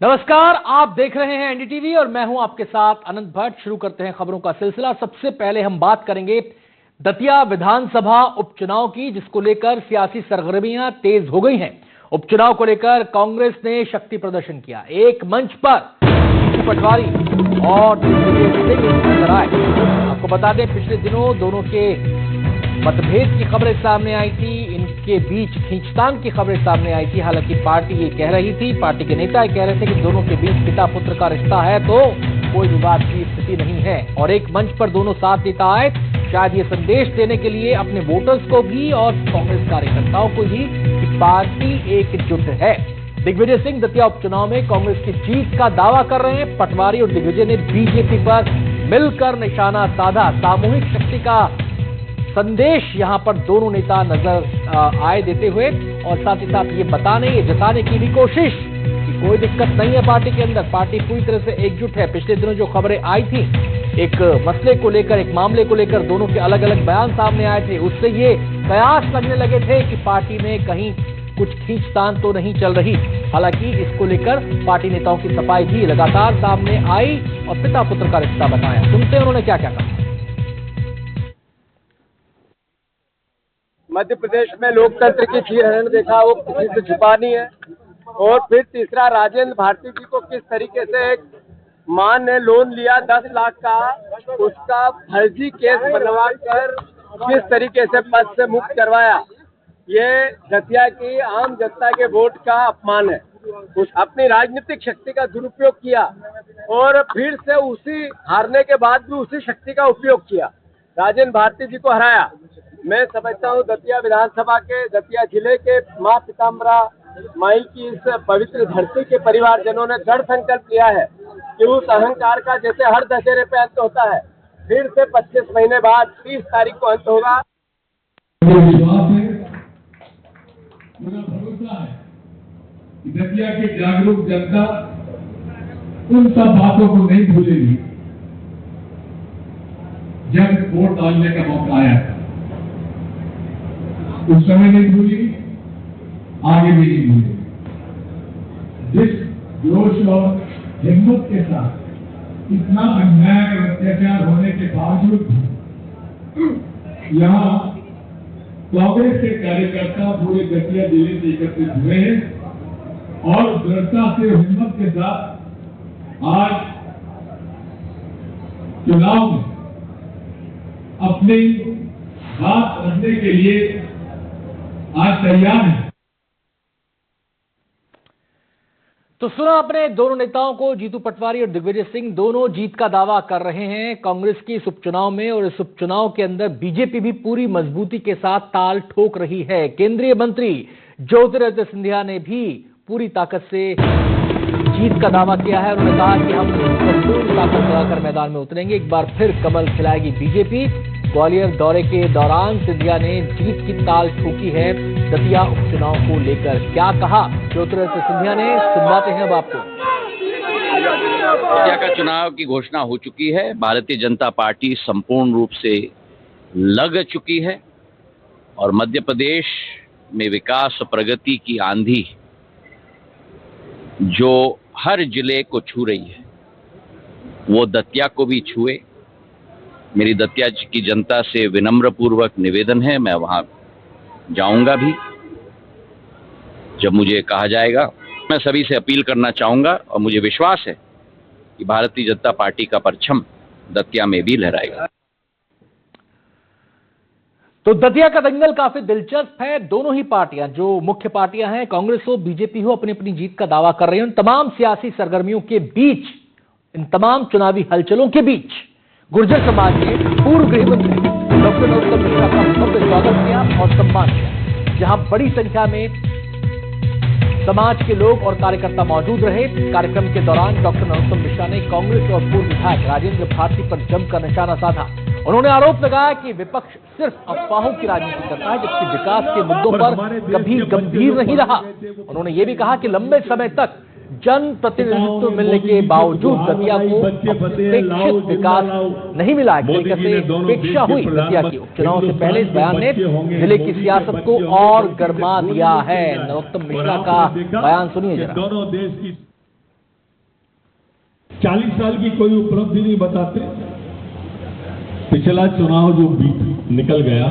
नमस्कार, आप देख रहे हैं एनडीटीवी और मैं हूं आपके साथ अनंत भट्ट। शुरू करते हैं खबरों का सिलसिला। सबसे पहले हम बात करेंगे दतिया विधानसभा उपचुनाव की, जिसको लेकर सियासी सरगर्मियां तेज हो गई हैं। उपचुनाव को लेकर कांग्रेस ने शक्ति प्रदर्शन किया। एक मंच पर जीतू पटवारी और दिग्विजय सिंह नजर आए। आपको बता दें, पिछले दिनों दोनों के मतभेद की खबरें सामने आई थी, इनके बीच खींचतान की खबरें सामने आई थी। हालांकि पार्टी ये कह रही थी, पार्टी के नेता कह रहे थे कि दोनों के बीच पिता पुत्र का रिश्ता है, तो कोई विवाद की स्थिति नहीं है। और एक मंच पर दोनों साथ नेता आए, शायद ये संदेश देने के लिए अपने वोटर्स को भी और कांग्रेस कार्यकर्ताओं को भी कि पार्टी एकजुट है। दिग्विजय सिंह दतिया उपचुनाव में कांग्रेस की जीत का दावा कर रहे हैं। पटवारी और दिग्विजय ने बीजेपी पर मिलकर निशाना साधा। सामूहिक शक्ति का संदेश यहां पर दोनों नेता नजर आए देते हुए, और साथ ही साथ ये जताने की भी कोशिश कि कोई दिक्कत नहीं है पार्टी के अंदर, पार्टी पूरी तरह से एकजुट है। पिछले दिनों जो खबरें आई थी, एक मसले को लेकर, एक मामले को लेकर दोनों के अलग अलग बयान सामने आए थे, उससे ये कयास लगने लगे थे कि पार्टी में कहीं कुछ खींचतान तो नहीं चल रही। हालांकि इसको लेकर पार्टी नेताओं की सफाई भी लगातार सामने आई और पिता पुत्र का रिश्ता बताया। सुनते हैं उन्होंने क्या क्या कहा। मध्य प्रदेश में लोकतंत्र की चीरहरण देखा, वो किसी से छुपा नहीं है। और फिर तीसरा, राजेंद्र भारती जी को किस तरीके से एक मां ने लोन लिया 10 लाख का, उसका फर्जी केस बनवा कर किस तरीके से पद से मुक्त करवाया, ये दतिया की आम जनता के वोट का अपमान है। उस अपनी राजनीतिक शक्ति का दुरुपयोग किया और फिर से उसी हारने के बाद भी उसी शक्ति का उपयोग किया, राजेंद्र भारती जी को हराया। मैं समझता हूँ दतिया विधानसभा के, दतिया जिले के मां पीताम्बरा माई की इस पवित्र धरती के परिवारजनों ने दृढ़ संकल्प लिया है कि उस अहंकार का जैसे हर दशहरे पे अंत होता है, फिर से 25 महीने बाद 30 तारीख को अंत होगा। विश्वास है, पूरा भरोसा है कि दतिया की जागरूक जनता उन सब बातों को नहीं भूलेगी जब वोट डालने का मौका आया था। उस समय नहीं भूली, आगे भी नहीं भूली। जिस जोश और हिम्मत के साथ इतना अन्याय और अत्याचार होने के बावजूद यहाँ कांग्रेस के कार्यकर्ता पूरे दतिया जिले से एकत्रित हुए हैं और दृढ़ता से हिम्मत के साथ आज चुनाव में अपनी बात रखने के लिए आज तैयार है। तो सुना आपने दोनों नेताओं को, जीतू पटवारी और दिग्विजय सिंह दोनों जीत का दावा कर रहे हैं कांग्रेस की इस उपचुनाव में। और इस उपचुनाव के अंदर बीजेपी भी पूरी मजबूती के साथ ताल ठोक रही है। केंद्रीय मंत्री ज्योतिरादित्य सिंधिया ने भी पूरी ताकत से जीत का दावा किया है। उन्होंने कहा कि हम पूरी ताकत लगाकर मैदान में उतरेंगे, एक बार फिर कमल खिलाएगी बीजेपी। ग्वालियर दौरे के दौरान सिंधिया ने जीत की ताल ठोकी है दतिया उपचुनाव को लेकर। क्या कहा ज्योतिरादित्य सिंधिया ने, सुनवाते हैं अब आपको। दतिया का चुनाव की घोषणा हो चुकी है। भारतीय जनता पार्टी संपूर्ण रूप से लग चुकी है और मध्य प्रदेश में विकास और प्रगति की आंधी जो हर जिले को छू रही है, वो दतिया को भी छुए। मेरी दतिया की जनता से विनम्र पूर्वक निवेदन है, मैं वहां जाऊंगा भी जब मुझे कहा जाएगा। मैं सभी से अपील करना चाहूंगा और मुझे विश्वास है कि भारतीय जनता पार्टी का परचम दतिया में भी लहराएगा। तो दतिया का दंगल काफी दिलचस्प है। दोनों ही पार्टियां, जो मुख्य पार्टियां हैं, कांग्रेस हो बीजेपी हो, अपनी अपनी जीत का दावा कर रही हैं। इन तमाम सियासी सरगर्मियों के बीच, इन तमाम चुनावी हलचलों के बीच गुर्जर समाज ने पूर्व गृह मंत्री डॉक्टर नरोत्तम मिश्रा का भव्य स्वागत किया और सम्मान किया, जहां बड़ी संख्या में समाज के लोग और कार्यकर्ता मौजूद रहे। कार्यक्रम के दौरान डॉक्टर नरोत्तम मिश्रा ने कांग्रेस और पूर्व विधायक राजेंद्र भारती पर जमकर निशाना साधा। उन्होंने आरोप लगाया कि विपक्ष सिर्फ अफवाहों की राजनीति करता है, जबकि विकास के मुद्दों पर कभी गंभीर नहीं रहा। उन्होंने ये भी कहा कि लंबे समय तक जन प्रतिनिधित्व मिलने के बावजूद दतिया को अपेक्षित विकास नहीं मिला। एक तरीके से उपेक्षा हुई दतिया की। उपचुनाव से पहले इस बयान ने जिले की सियासत को और गर्मा दिया है। नरोत्तम मिश्रा का बयान सुनिए जरा। 40 साल की कोई उपलब्धि नहीं बताते। पिछला चुनाव जो बीत निकल गया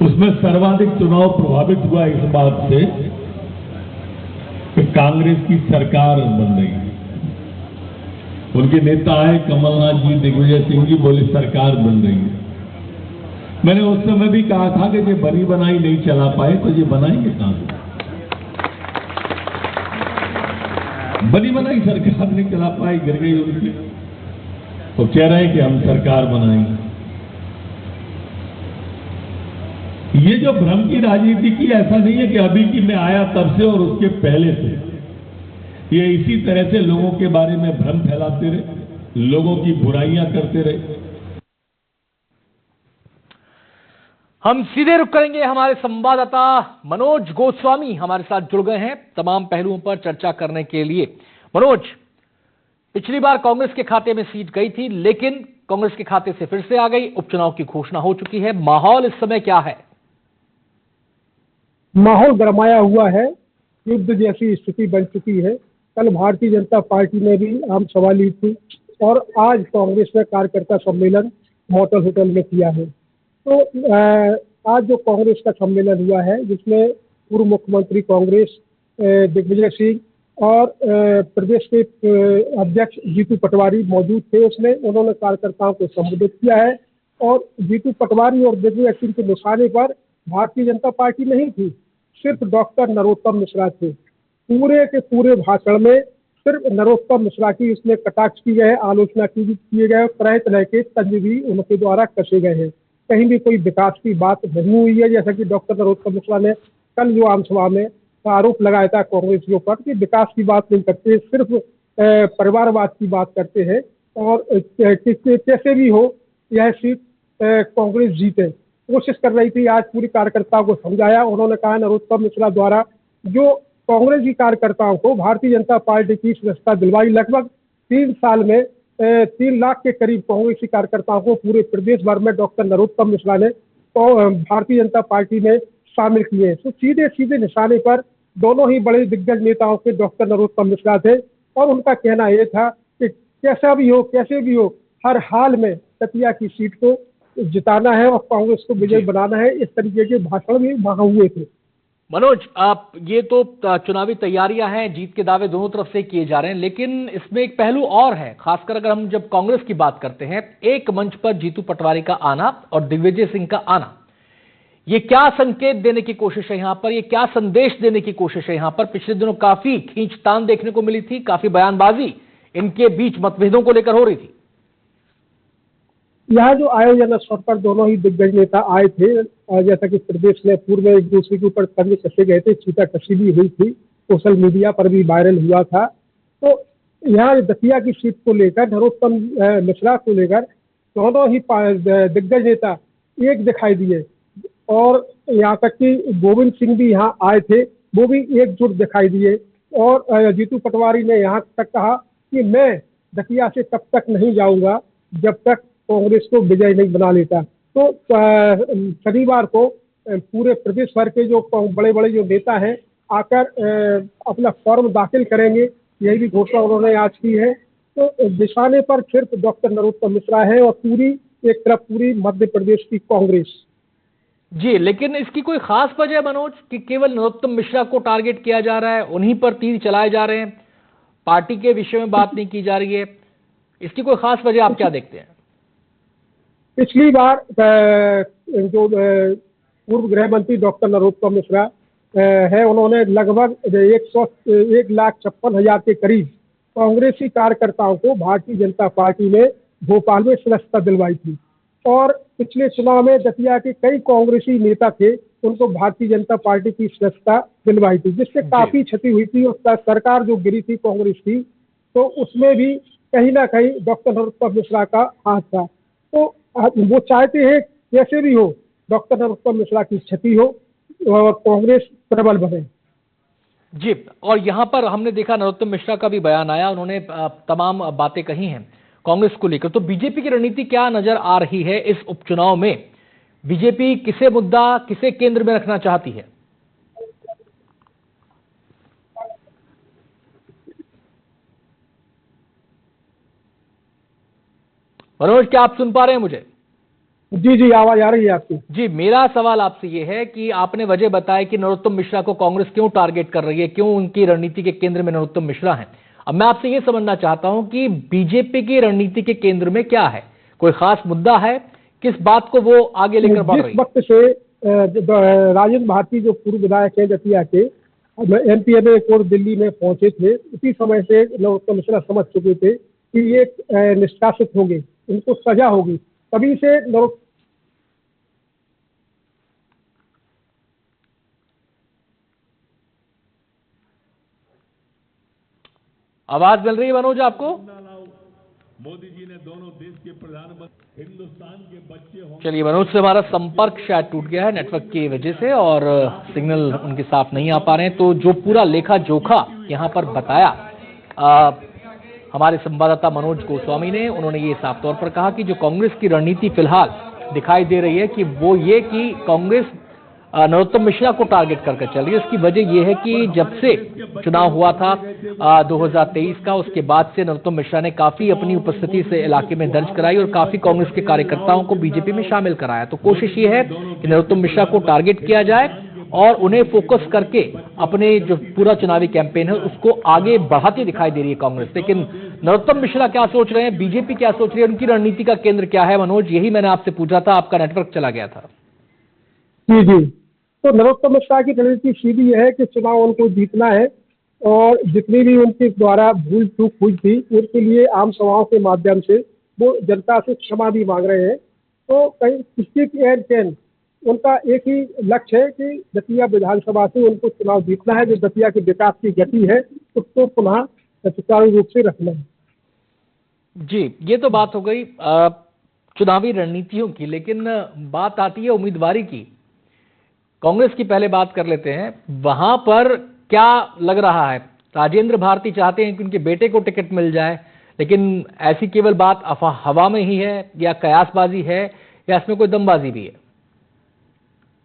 उसमें सर्वाधिक चुनाव प्रभावित हुआ इस बात से कि कांग्रेस की सरकार बन रही है। उनके नेता आए कमलनाथ जी, दिग्विजय सिंह जी, बोले सरकार बन रही है। मैंने उस समय भी कहा था कि ये बनी बनाई नहीं चला पाए तो ये बनाएंगे कहां से? बनी बनाई सरकार नहीं चला पाई, गिर गई उनकी, तो कह रहे हैं कि हम सरकार बनाएंगे। ये जो भ्रम की राजनीति की, ऐसा नहीं है कि अभी की मैं आया तब से और उसके पहले से, ये इसी तरह से लोगों के बारे में भ्रम फैलाते रहे, लोगों की बुराइयां करते रहे। हम सीधे रुक करेंगे। हमारे संवाददाता मनोज गोस्वामी हमारे साथ जुड़ गए हैं तमाम पहलुओं पर चर्चा करने के लिए। मनोज, पिछली बार कांग्रेस के खाते में सीट गई थी, लेकिन कांग्रेस के खाते से फिर से आ गई। उपचुनाव की घोषणा हो चुकी है। माहौल इस समय क्या है? माहौल गरमाया हुआ है, युद्ध जैसी स्थिति बन चुकी है। कल भारतीय जनता पार्टी ने भी आम सभा ली थी और आज कांग्रेस ने कार्यकर्ता सम्मेलन मॉडल होटल में किया है। तो आज जो कांग्रेस का सम्मेलन हुआ है, जिसमें पूर्व मुख्यमंत्री कांग्रेस दिग्विजय सिंह और प्रदेश के अध्यक्ष जीतू पटवारी मौजूद थे, उन्होंने कार्यकर्ताओं को संबोधित किया है। और जीतू पटवारी और दिग्विजय सिंह के निशाने पर भारतीय जनता पार्टी नहीं थी, सिर्फ डॉक्टर नरोत्तम मिश्रा थे। पूरे के पूरे भाषण में सिर्फ नरोत्तम मिश्रा की इसमें कटाक्ष की गए, आलोचना किए गए, तरह तरह के तंज भी उनके द्वारा कसे गए हैं। कहीं भी कोई विकास की बात नहीं हुई है, जैसा कि डॉक्टर नरोत्तम मिश्रा ने कल जो आम सभा में आरोप लगाया था कांग्रेस के ऊपर कि विकास की बात नहीं करते, सिर्फ परिवारवाद की बात करते हैं। और कैसे भी हो यह सीट कांग्रेस जीते, कोशिश कर रही थी। आज पूरी कार्यकर्ताओं को समझाया। उन्होंने कहा नरोत्तम मिश्रा द्वारा जो कांग्रेस की कार्यकर्ताओं को भारतीय जनता पार्टी की सदस्यता दिलवाई, लगभग 3 साल में 3 लाख के करीब कांग्रेसी कार्यकर्ताओं को पूरे प्रदेश भर में डॉक्टर नरोत्तम मिश्रा ने भारतीय जनता पार्टी में शामिल किए। तो सीधे सीधे निशाने पर दोनों ही बड़े दिग्गज नेताओं के डॉक्टर नरोत्तम मिश्रा थे और उनका कहना यह था कि कैसा भी हो, कैसे भी हो, हर हाल में दतिया की सीट को जिताना है और कांग्रेस को विजयी बनाना है। इस तरीके के भाषण भी वहां हुए थे। मनोज, आप ये तो चुनावी तैयारियां हैं, जीत के दावे दोनों तरफ से किए जा रहे हैं, लेकिन इसमें एक पहलू और है। खासकर अगर हम जब कांग्रेस की बात करते हैं, एक मंच पर जीतू पटवारी का आना और दिग्विजय सिंह का आना, ये क्या संकेत देने की कोशिश है यहां पर? ये क्या संदेश देने की कोशिश है यहां पर? पिछले दिनों काफी खींचतान देखने को मिली थी, काफी बयानबाजी इनके बीच मतभेदों को लेकर हो रही थी। यहाँ जो आयोजन स्तर पर दोनों ही दिग्गज नेता आए थे, जैसा कि प्रदेश में पूर्व एक दूसरे के ऊपर तंज कसे गए थे, छींटाकशी भी हुई थी, सोशल मीडिया पर भी वायरल हुआ था। तो यहाँ दतिया की सीट को लेकर, नरोत्तम मिश्रा को लेकर दोनों ही दिग्गज नेता एक दिखाई दिए और यहाँ तक कि गोविंद सिंह भी यहाँ आए थे, वो भी एकजुट दिखाई दिए। और जीतू पटवारी ने यहाँ तक कहा कि मैं दतिया से तब तक नहीं जाऊंगा जब तक कांग्रेस को विजय नहीं बना लेता। तो शनिवार को पूरे प्रदेश भर के जो बड़े बड़े जो नेता हैं आकर अपना फॉर्म दाखिल करेंगे, यही भी घोषणा उन्होंने आज की है। तो निशाने पर सिर्फ डॉक्टर नरोत्तम मिश्रा है और पूरी एक तरफ पूरी मध्य प्रदेश की कांग्रेस। जी, लेकिन इसकी कोई खास वजह मनोज कि केवल नरोत्तम मिश्रा को टारगेट किया जा रहा है, उन्हीं पर तीर चलाए जा रहे हैं, पार्टी के विषय में बात नहीं की जा रही है? इसकी कोई खास वजह आप क्या देखते हैं? पिछली बार जो पूर्व गृह मंत्री डॉक्टर नरोत्तम मिश्रा है, उन्होंने लगभग 1,56,000 के करीब कांग्रेसी कार्यकर्ताओं को भारतीय जनता पार्टी ने भोपाल में सदस्यता दिलवाई थी। और पिछले चुनाव में दतिया के कई कांग्रेसी नेता थे, उनको भारतीय जनता पार्टी की सदस्यता दिलवाई थी, जिससे काफी क्षति हुई थी। और सरकार जो गिरी थी कांग्रेस की, तो उसमें भी कहीं ना कहीं डॉक्टर नरोत्तम मिश्रा का हाथ था। तो वो चाहते हैं कैसे भी हो डॉक्टर नरोत्तम मिश्रा की क्षति हो और कांग्रेस प्रबल बने। जी, और यहां पर हमने देखा नरोत्तम मिश्रा का भी बयान आया, उन्होंने तमाम बातें कही हैं कांग्रेस को लेकर। तो बीजेपी की रणनीति क्या नजर आ रही है इस उपचुनाव में? बीजेपी किसे मुद्दा, किसे केंद्र में रखना चाहती है? मनोज, क्या आप सुन पा रहे हैं मुझे? जी जी, आवाज आ रही है आपकी। जी, मेरा सवाल आपसे ये है कि आपने वजह बताया कि नरोत्तम मिश्रा को कांग्रेस क्यों टारगेट कर रही है, क्यों उनकी रणनीति के केंद्र में नरोत्तम मिश्रा हैं। अब मैं आपसे ये समझना चाहता हूं कि बीजेपी की रणनीति के केंद्र में क्या है, कोई खास मुद्दा है, किस बात को वो आगे लेकर बढ़ रही है? जिस वक्त से राजेंद्र भारती जो पूर्व विधायक है दतिया के, एमपीएमए कोर्ट दिल्ली में पहुंचे थे, उसी समय से नरोत्तम मिश्रा समझ चुके थे कि ये निष्कासित होंगे, इनको सजा होगी। तभी से आवाज मिल रही है मनोज आपको? मोदी जी ने दोनों देश के प्रधानमंत्री, हिंदुस्तान के बच्चे होंगे। चलिए, मनोज से हमारा संपर्क शायद टूट गया है नेटवर्क की वजह से और सिग्नल उनके साफ नहीं आ पा रहे हैं। तो जो पूरा लेखा जोखा यहाँ पर बताया हमारे संवाददाता मनोज गोस्वामी ने, उन्होंने ये साफ तौर पर कहा कि जो कांग्रेस की रणनीति फिलहाल दिखाई दे रही है कि वो ये कि कांग्रेस नरोत्तम मिश्रा को टारगेट करके चल रही है। इसकी वजह यह है कि जब से चुनाव हुआ था 2023 का, उसके बाद से नरोत्तम मिश्रा ने काफी अपनी उपस्थिति से इलाके में दर्ज कराई और काफी कांग्रेस के कार्यकर्ताओं को बीजेपी में शामिल कराया। तो कोशिश ये है कि नरोत्तम मिश्रा को टारगेट किया जाए और उन्हें फोकस करके अपने जो पूरा चुनावी कैंपेन है उसको आगे बढ़ाती दिखाई दे रही है कांग्रेस। लेकिन नरोत्तम मिश्रा क्या सोच रहे हैं, बीजेपी क्या सोच रही है, उनकी रणनीति का केंद्र क्या है? मनोज, यही मैंने आपसे पूछा था, आपका नेटवर्क चला गया था। जी जी, तो नरोत्तम मिश्रा की रणनीति सीधी है कि चुनाव उनको जीतना है और जितनी भी उनके द्वारा भूल चूक हुई थी उनके लिए आम सभाओं के माध्यम से वो जनता से क्षमा भी मांग रहे हैं। तो कहीं किसी की एन कैन उनका एक ही लक्ष्य है कि दतिया विधानसभा से उनको चुनाव जीतना है। जो दतिया के विकास की गति है उसको पुनः सुचारू रूप से रखना है। जी, ये तो बात हो गई चुनावी रणनीतियों की, लेकिन बात आती है उम्मीदवारी की। कांग्रेस की पहले बात कर लेते हैं। वहां पर क्या लग रहा है? राजेंद्र भारती चाहते हैं कि उनके बेटे को टिकट मिल जाए, लेकिन ऐसी केवल बात हवा में ही है या कयासबाजी है या इसमें कोई दमबाजी भी है?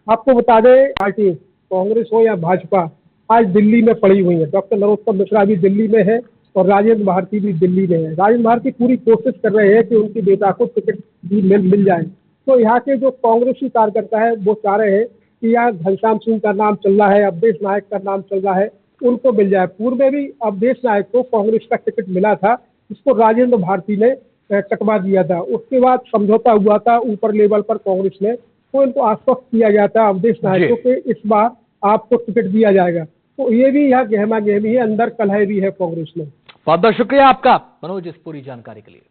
आपको बता दें, पार्टी कांग्रेस हो या भाजपा आज दिल्ली में पड़ी हुई है। डॉक्टर नरोत्तम मिश्रा भी दिल्ली में है और राजेंद्र भारती भी दिल्ली में है। राजेंद्र भारती पूरी कोशिश कर रहे हैं कि उनके बेटा को टिकट भी मिल जाए। तो यहाँ के जो कांग्रेसी कार्यकर्ता है वो चाह रहे हैं कि यहाँ घनश्याम सिंह का नाम चल रहा है, अवधेश नायक का नाम चल रहा है, उनको मिल जाए। पूर्व में भी अवधेश नायक को कांग्रेस का टिकट मिला था, इसको राजेंद्र भारती ने कटवा दिया था। उसके बाद समझौता हुआ था ऊपर लेवल पर कांग्रेस ने, तो इनको आश्वस्त किया गया था अवधेश नायक को कि इस बार आपको टिकट दिया जाएगा। तो ये भी यहाँ गहमा गहमी है, अंदर कलह भी है कांग्रेस में। बहुत बहुत शुक्रिया आपका मनोज इस पूरी जानकारी के लिए।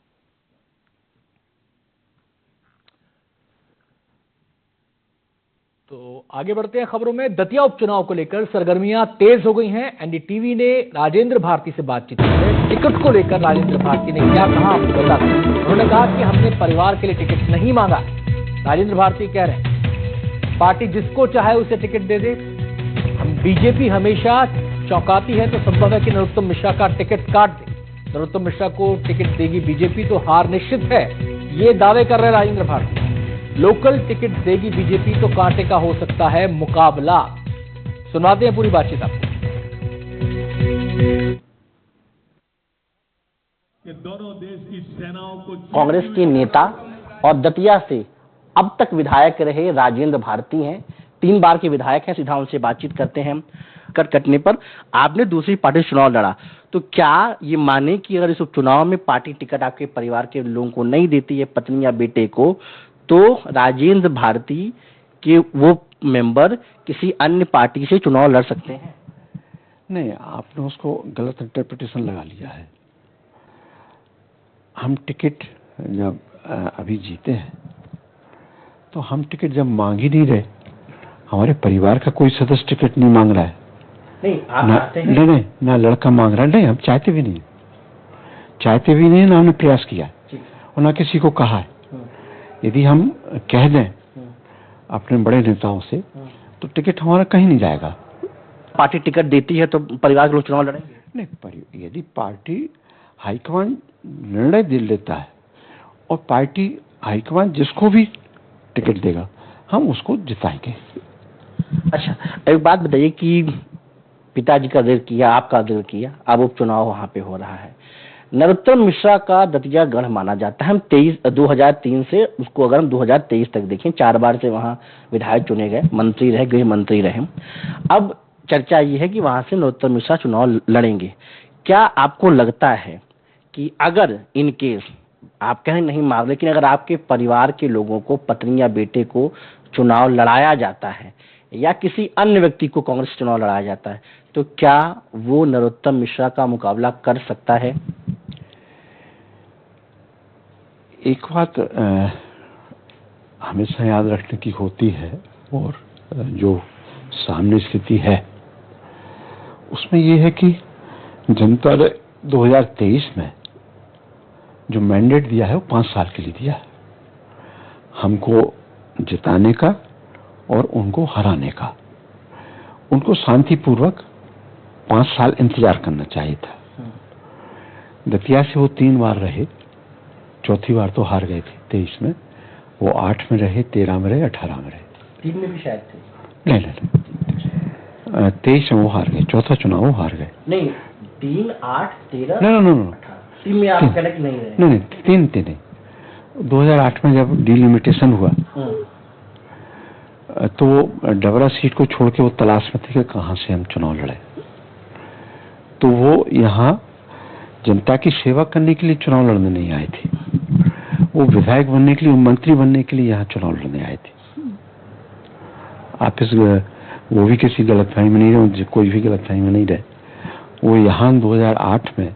तो आगे बढ़ते हैं खबरों में। दतिया उपचुनाव को लेकर सरगर्मियां तेज हो गई हैं। एनडीटीवी ने राजेंद्र भारती से बातचीत की है। टिकट को लेकर राजेंद्र भारती ने क्या कहा आपको बता दें। उन्होंने कहा कि हमने परिवार के लिए टिकट नहीं मांगा। राजेंद्र भारती कह रहे हैं पार्टी जिसको चाहे उसे टिकट दे दे। हम बीजेपी हमेशा चौंकाती है तो संभव है कि नरोत्तम मिश्रा का टिकट काट दे। नरोत्तम मिश्रा को टिकट देगी बीजेपी तो हार निश्चित है, ये दावे कर रहे राजेंद्र भारती। लोकल टिकट देगी बीजेपी तो कांटे का हो सकता है मुकाबला। सुनाते हैं पूरी बातचीत आपको। दोनों देश की सेनाओं को कांग्रेस के नेता और दतिया से अब तक विधायक रहे राजेंद्र भारती हैं। 3 बार के विधायक हैं। सीधा उनसे बातचीत करते हैं। कटने पर आपने दूसरी पार्टी से चुनाव लड़ा, तो क्या ये माने कि अगर इस उपचुनाव में पार्टी टिकट आपके परिवार के लोगों को नहीं देती है, पत्नी या बेटे को, तो राजेंद्र भारती के वो मेंबर किसी अन्य पार्टी से चुनाव लड़ सकते हैं? नहीं, आपने उसको गलत इंटरप्रिटेशन लगा लिया है। हम टिकट जब अभी जीते हैं तो हम टिकट जब मांग ही नहीं रहे, हमारे परिवार का कोई सदस्य टिकट नहीं मांग रहा है। नहीं, आप चाहते हैं? नहीं, ना लड़का मांग रहा है, नहीं, हम चाहते भी नहीं, ना हमने प्रयास किया और ना किसी को कहा है। यदि हम कह दें अपने बड़े नेताओं से तो टिकट हमारा कहीं नहीं जाएगा। पार्टी टिकट देती है तो परिवार के लोग चुनाव लड़ेंगे? नहीं, यदि पार्टी हाईकमान निर्णय दे लेता है और पार्टी हाईकमान जिसको भी टिकट देगा हम उसको जिताएंगे। अच्छा, एक बात बताइए कि पिताजी का जिक्र किया, आपका जिक्र किया, अब उपचुनाव वहां पे हो रहा है, नरोत्तम मिश्रा का दतिया गढ़ माना जाता है। हम 2003 से उसको अगर हम 2023 तक देखें, 4 बार से वहां विधायक चुने गए, मंत्री रहे, गृह मंत्री रहे। अब चर्चा ये है कि वहां से नरोत्तम मिश्रा चुनाव लड़ेंगे। क्या आपको लगता है कि अगर इन केस आप कहें नहीं मार, लेकिन अगर आपके परिवार के लोगों को, पत्नी या बेटे को चुनाव लड़ाया जाता है या किसी अन्य व्यक्ति को कांग्रेस चुनाव लड़ाया जाता है, तो क्या वो नरोत्तम मिश्रा का मुकाबला कर सकता है? एक बात हमेशा याद रखने की होती है, और जो सामने स्थिति है उसमें ये है कि जनता ने 2023 में जो मैंडेट दिया है वो 5 साल के लिए दिया है, हमको जिताने का और उनको हराने का। उनको शांतिपूर्वक 5 साल इंतजार करना चाहिए था। दतिया से वो 3 बार रहे, चौथी बार तो हार गए थे 23 में। वो 8 में रहे, 13 में रहे, 18 में रहे, 3 में भी शायद थे। नहीं 23 में वो हार गए, चौथा चुनाव वो हार गए। नहीं 3, 8, 13 नहीं 3 में आप कह रहे कि नहीं रहे? नहीं 3 नहीं। 2008 में जब डिलिमिटेशन हुआ तो डबरा सीट को छोड़ के वो तलाश में थे कि कहां से हम चुनाव लड़े। तो वो यहाँ जनता की सेवा करने के लिए चुनाव लड़ने नहीं आए थे, वो विधायक बनने के लिए, मंत्री बनने के लिए यहाँ चुनाव लड़ने आए थे। आप इस वो भी किसी गलतफहमी में नहीं रहे, कोई भी गलतफहमी में नहीं रहे। वो यहाँ 2008 में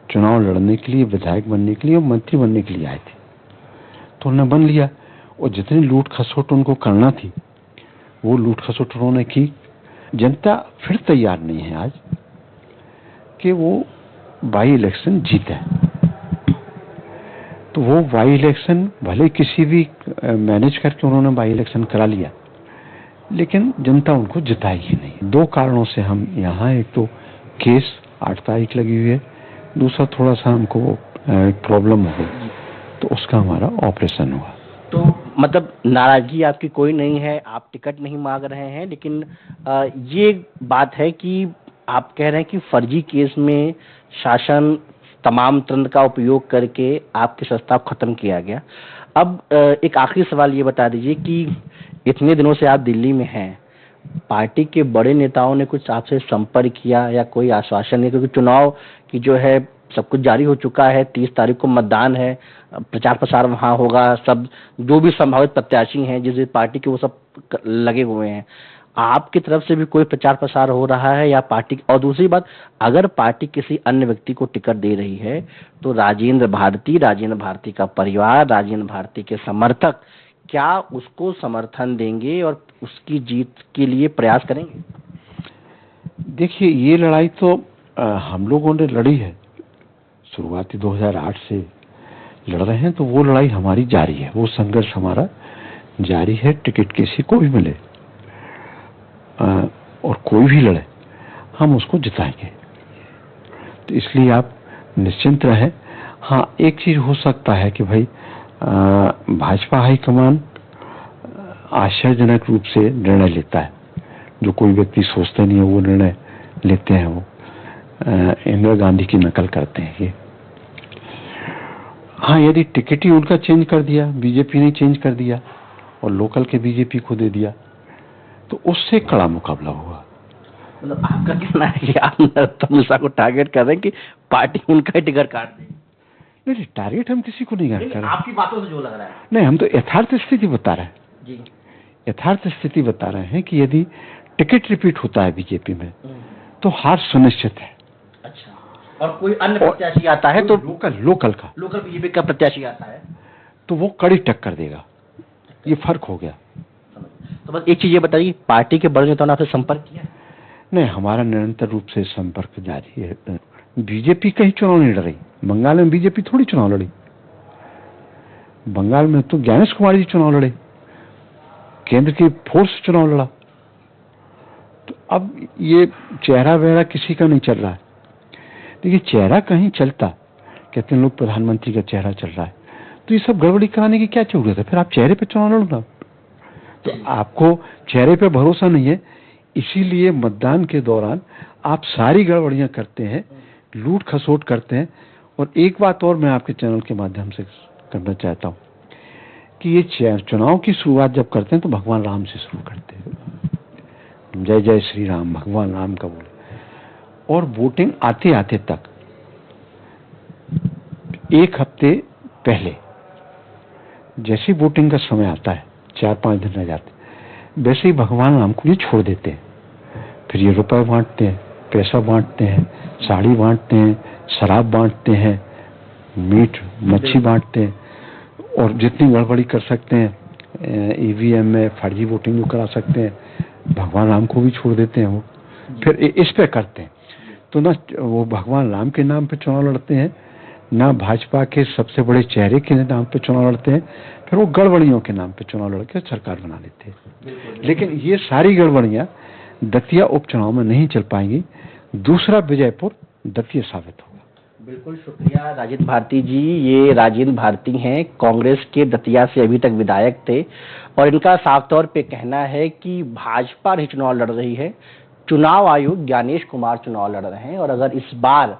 चुनाव लड़ने के लिए, विधायक बनने के लिए और मंत्री बनने के लिए आए थे, तो उन्होंने बन लिया। और जितनी लूट खसोट उनको करना थी वो लूट खसोट उन्होंने की। जनता फिर तैयार नहीं है आज कि वो बाई इलेक्शन जीते। तो वो बाई इलेक्शन भले किसी भी मैनेज करके उन्होंने बाई इलेक्शन करा लिया, लेकिन जनता उनको जिताएगी नहीं। 2 कारणों से हम यहाँ, एक तो केस 8 तारीख लगी हुई है, दूसरा थोड़ा सा हमको प्रॉब्लम हो गई, तो उसका हमारा ऑपरेशन हुआ। तो मतलब नाराजगी आपकी कोई नहीं है, आप टिकट नहीं मांग रहे हैं, लेकिन ये बात है कि आप कह रहे हैं कि फर्जी केस में शासन तमाम तंत्र का उपयोग करके आपके प्रस्ताव खत्म किया गया। अब एक आखिरी सवाल ये बता दीजिए कि इतने दिनों से आप दिल्ली में हैं, पार्टी के बड़े नेताओं ने कुछ आपसे संपर्क किया या कोई आश्वासन नहीं? क्योंकि चुनाव की जो है सब कुछ जारी हो चुका है, 30 तारीख को मतदान है, प्रचार प्रसार वहां होगा, सब जो भी संभावित प्रत्याशी हैं जिस पार्टी के वो सब लगे हुए हैं। आपकी तरफ से भी कोई प्रचार प्रसार हो रहा है या पार्टी? और दूसरी बात, अगर पार्टी किसी अन्य व्यक्ति को टिकट दे रही है तो राजेंद्र भारती का परिवार, राजेंद्र भारती के समर्थक क्या उसको समर्थन देंगे और उसकी जीत के लिए प्रयास करेंगे? देखिए, ये लड़ाई तो हम लोगों ने लड़ी है, शुरुआती 2008 से लड़ रहे हैं, तो वो लड़ाई हमारी जारी है, वो संघर्ष हमारा जारी है। टिकट किसी को भी मिले और कोई भी लड़े, हम उसको जिताएंगे। तो इसलिए आप निश्चिंत रहें। हाँ, एक चीज हो सकता है कि भाई भाजपा हाईकमान आश्चर्यजनक रूप से निर्णय लेता है, जो कोई व्यक्ति सोचते नहीं है वो निर्णय लेते हैं। वो इंदिरा गांधी की नकल करते हैं ये। हाँ, यदि टिकट ही उनका चेंज कर दिया, बीजेपी ने चेंज कर दिया और लोकल के बीजेपी को दे दिया, तो उससे कड़ा मुकाबला हुआ। मतलब आपका कहना है कि आप नरोत्तम मिश्रा को टारगेट कर रहे हैं कि पार्टी उनका ही टिकट काट दे? नहीं, टारगेट हम किसी को नहीं कर रहे। आपकी बातों से जो लग रहा है। नहीं, हम तो यथार्थ स्थिति बता रहे हैं जी। यथार्थ स्थिति बता रहे हैं कि यदि टिकट रिपीट होता है बीजेपी में तो हार सुनिश्चित है। अच्छा, और कोई अन्य प्रत्याशी आता है तो लोकल बीजेपी का प्रत्याशी आता है तो वो कड़ी टक्कर देगा। ये फर्क हो गया। तो बस एक चीज ये बताइए, पार्टी के बड़े नेताओं ने आपसे संपर्क किया? नहीं, हमारा निरंतर रूप से संपर्क जारी है। बीजेपी कहीं चुनाव नहीं लड़ रही। बंगाल में बीजेपी थोड़ी चुनाव लड़ी, बंगाल में तो ज्ञानेश कुमार जी चुनाव लड़े, केंद्र की फोर्स चुनाव लड़ा। तो अब ये चेहरा वेहरा किसी का नहीं चल रहा है। देखिए, चेहरा कहीं चलता, कहते हैं लोग प्रधानमंत्री का चेहरा चल रहा है, तो ये सब गड़बड़ी कराने की क्या जरूरत है? फिर आप चेहरे पे चुनाव लड़ो ना। तो आपको चेहरे पे भरोसा नहीं है, इसीलिए मतदान के दौरान आप सारी गड़बड़ियां करते हैं, लूट खसोट करते हैं, और एक बात और मैं आपके चैनल के माध्यम से करना चाहता हूँ कि ये चुनाव की शुरुआत जब करते हैं तो भगवान राम से शुरू करते हैं, जय जय श्री राम, भगवान राम का बोले, और वोटिंग आते आते तक एक हफ्ते पहले जैसे वोटिंग का समय आता है, 4-5 दिन रह जाते, वैसे ही भगवान राम को ये छोड़ देते हैं। फिर ये रुपए बांटते हैं, पैसा बांटते हैं, साड़ी बांटते हैं, शराब बांटते हैं, मीट मच्छी बांटते हैं, और जितनी गड़बड़ी कर सकते हैं ईवीएम में फर्जी वोटिंग जो करा सकते हैं, भगवान राम को भी छोड़ देते हैं। वो फिर इस पे करते हैं। तो ना वो भगवान राम के नाम पे चुनाव लड़ते हैं, ना भाजपा के सबसे बड़े चेहरे के नाम पे चुनाव लड़ते हैं, फिर वो गड़बड़ियों के नाम पे चुनाव लड़के सरकार बना लेते हैं। लेकिन ये सारी गड़बड़ियां दतिया उपचुनाव में नहीं चल पाएंगी। दूसरा विजयपुर दतिया साबित होगा। बिल्कुल शुक्रिया राजेंद्र भारती जी। ये राजेंद्र भारती हैं, कांग्रेस के दतिया से अभी तक विधायक थे, और इनका साफ तौर पे कहना है कि भाजपा नहीं चुनाव लड़ रही है, चुनाव आयुक्त ज्ञानेश कुमार चुनाव लड़ रहे हैं, और अगर इस बार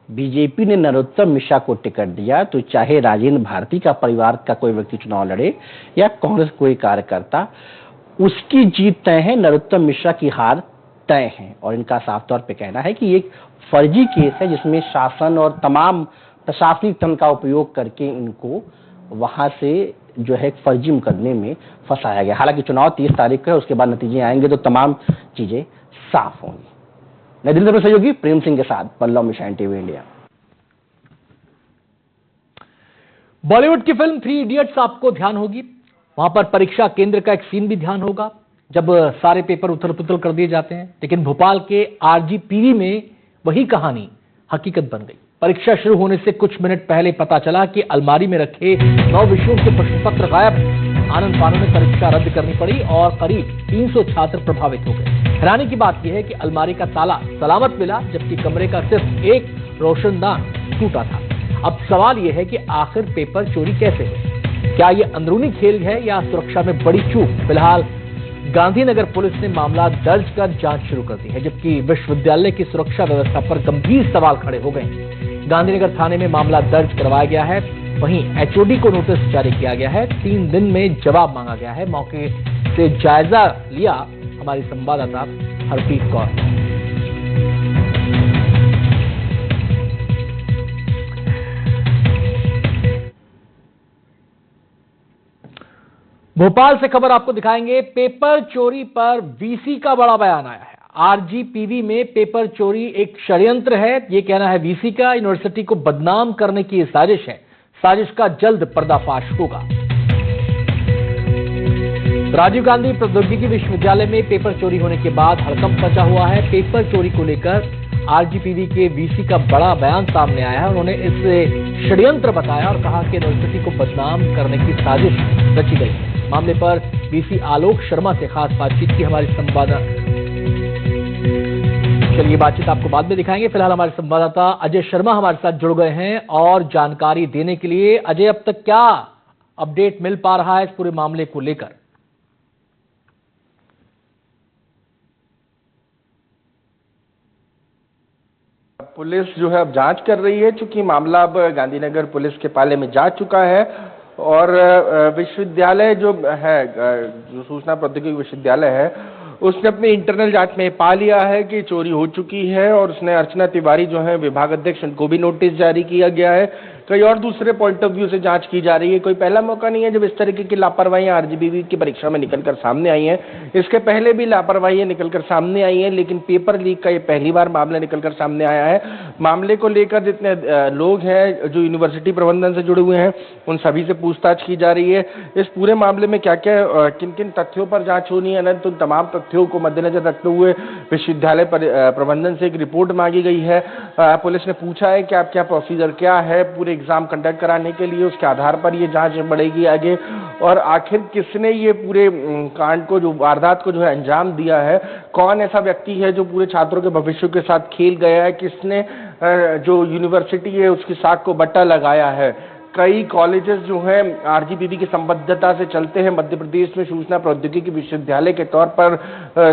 बीजेपी ने नरोत्तम मिश्रा को टिकट दिया तो चाहे राजेंद्र भारती का परिवार का कोई व्यक्ति चुनाव लड़े या कांग्रेस कोई कार्यकर्ता, उसकी जीत तय है, नरोत्तम मिश्रा की हार तय है। और इनका साफ तौर पे कहना है कि एक फर्जी केस है जिसमें शासन और तमाम प्रशासनिक तंत्र का उपयोग करके इनको वहां से जो है फर्जी मुकदमे में फंसाया गया। हालांकि चुनाव 30 तारीख को है, उसके बाद नतीजे आएंगे तो तमाम चीजें साफ होंगी। नई दिल्ली से सहयोगी प्रेम सिंह के साथ Pallav mission TV India. Bollywood की फिल्म 3 इडियट्स आपको ध्यान होगी। वहां पर परीक्षा केंद्र का एक सीन भी ध्यान होगा जब सारे पेपर उथल पुथल कर दिए जाते हैं। लेकिन भोपाल के आरजीपीवी में वही कहानी हकीकत बन गई। परीक्षा शुरू होने से कुछ मिनट पहले पता चला कि अलमारी में रखे 9 विषयों के प्रश्न पत्र गायब हैं। आनंद फानों में परीक्षा रद्द करनी पड़ी और करीब 300 छात्र प्रभावित हो गए। हैरानी की बात यह है कि अलमारी का ताला सलामत मिला, जबकि कमरे का सिर्फ एक रोशनदान टूटा था। अब सवाल यह है कि आखिर पेपर चोरी कैसे हुई? क्या यह अंदरूनी खेल है या सुरक्षा में बड़ी चूक? फिलहाल गांधीनगर पुलिस ने मामला दर्ज कर जांच शुरू कर दी है, जबकि विश्वविद्यालय की सुरक्षा व्यवस्था पर गंभीर सवाल खड़े हो गए। गांधीनगर थाने में मामला दर्ज करवाया गया है, वहीं एचओडी को नोटिस जारी किया गया है। 3 दिन में जवाब मांगा गया है। मौके से जायजा लिया हमारी संवाददाता हरप्रीत कौर। भोपाल से खबर आपको दिखाएंगे। पेपर चोरी पर वीसी का बड़ा बयान आया है। आरजीपीवी में पेपर चोरी एक षड्यंत्र है, यह कहना है वीसी का। यूनिवर्सिटी को बदनाम करने की यह साजिश है। साजिश का जल्द पर्दाफाश होगा। राजीव गांधी प्रौद्योगिकी विश्वविद्यालय में पेपर चोरी होने के बाद हड़कंप मचा हुआ है। पेपर चोरी को लेकर आरजीपीवी के वीसी का बड़ा बयान सामने आया है। उन्होंने इसे षड्यंत्र बताया और कहा कि यूनिवर्सिटी को बदनाम करने की साजिश रची गई है। मामले पर वीसी आलोक शर्मा से खास बातचीत की हमारी संवाददाता। चलिए बातचीत आपको बाद में दिखाएंगे। फिलहाल हमारे संवाददाता अजय शर्मा हमारे साथ जुड़ गए हैं और जानकारी देने के लिए। अजय, अब तक क्या अपडेट मिल पा रहा है इस पूरे मामले को लेकर? पुलिस जो है अब जांच कर रही है, चूंकि मामला अब गांधीनगर पुलिस के पाले में जा चुका है और विश्वविद्यालय जो है, जो सूचना प्रौद्योगिकी विश्वविद्यालय है, उसने अपने इंटरनल जांच में पा लिया है कि चोरी हो चुकी है और उसने अर्चना तिवारी जो है विभाग अध्यक्ष, उनको भी नोटिस जारी किया गया है। कई और दूसरे पॉइंट ऑफ व्यू से जांच की जा रही है। कोई पहला मौका नहीं है जब इस तरीके की लापरवाहियां आरजीपीवी की परीक्षा में निकलकर सामने आई हैं। इसके पहले भी लापरवाहियां निकलकर सामने आई हैं, लेकिन पेपर लीक का ये पहली बार मामला निकलकर सामने आया है। मामले को लेकर जितने लोग हैं जो यूनिवर्सिटी प्रबंधन से जुड़े हुए हैं, उन सभी से पूछताछ की जा रही है। इस पूरे मामले में क्या क्या किन किन तथ्यों पर जांच होनी है, तो तमाम तथ्यों को मद्देनजर रखते हुए विश्वविद्यालय प्रबंधन से एक रिपोर्ट मांगी गई है। पुलिस ने पूछा है कि आप क्या प्रोसीजर क्या है पूरे एग्जाम कंडक्ट कराने के लिए, उसके आधार पर ये जांच बढ़ेगी आगे। और आखिर किसने ये पूरे कांड को, जो वारदात को जो है अंजाम दिया है, कौन ऐसा व्यक्ति है जो पूरे छात्रों के भविष्य के साथ खेल गया है, किसने जो यूनिवर्सिटी है उसकी साख को बट्टा लगाया है। कई कॉलेजेस जो हैं आरजीपीवी की संबद्धता से चलते हैं। मध्य प्रदेश में सूचना प्रौद्योगिकी विश्वविद्यालय के तौर पर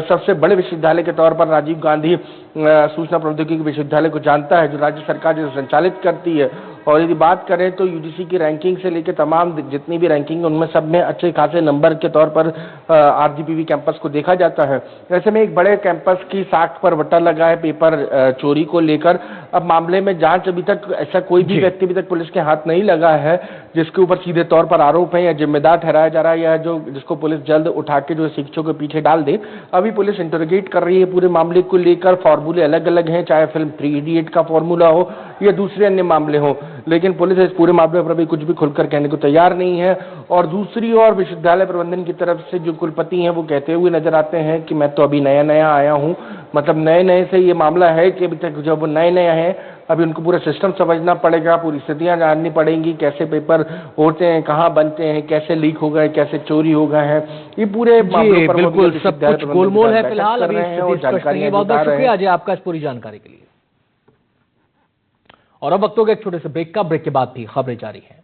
सबसे बड़े विश्वविद्यालय के तौर पर राजीव गांधी सूचना प्रौद्योगिकी विश्वविद्यालय को जानता है, जो राज्य सरकार जो संचालित करती है। और यदि बात करें तो यूजीसी की रैंकिंग से लेकर तमाम जितनी भी रैंकिंग उनमें सब में अच्छे खासे नंबर के तौर पर आरजीपीवी कैंपस को देखा जाता है। ऐसे में एक बड़े कैंपस की साख पर वटा लगा है पेपर चोरी को लेकर। अब मामले में जांच अभी तक ऐसा कोई भी व्यक्ति अभी तक पुलिस के हाथ नहीं लगा है जिसके ऊपर सीधे तौर पर आरोप है या जिम्मेदार ठहराया जा रहा है, या जो जिसको पुलिस जल्द उठा के जो शिक्षकों के पीछे डाल दे। अभी पुलिस इंटरोगेट कर रही है पूरे मामले को लेकर। फॉर्मूले अलग अलग हैं, चाहे फिल्म 3 इडियट का फॉर्मूला हो या दूसरे अन्य मामले हो, लेकिन पुलिस इस पूरे मामले पर अभी कुछ भी खुलकर कहने को तैयार नहीं है। और दूसरी ओर विश्वविद्यालय प्रबंधन की तरफ से जो कुलपति हैं वो कहते हुए नजर आते हैं कि मैं तो अभी नया नया आया हूं, मतलब नए नए से ये मामला है कि अभी तक जब वो नए नए हैं अभी उनको पूरा सिस्टम समझना पड़ेगा, पूरी स्थितियां जाननी पड़ेंगी, कैसे पेपर होते हैं, कहाँ बनते हैं, कैसे लीक हो गए, कैसे चोरी हो गए हैं, ये पूरे मामलों पर बिल्कुल सब कुछ गोलमोल है फिलहाल। अभी जानकारी बहुत बहुत शुक्रिया अजय आपका इस पूरी जानकारी के लिए। और अब वक्त हो गया एक छोटे से ब्रेक का। ब्रेक के बाद भी खबरें जारी हैं।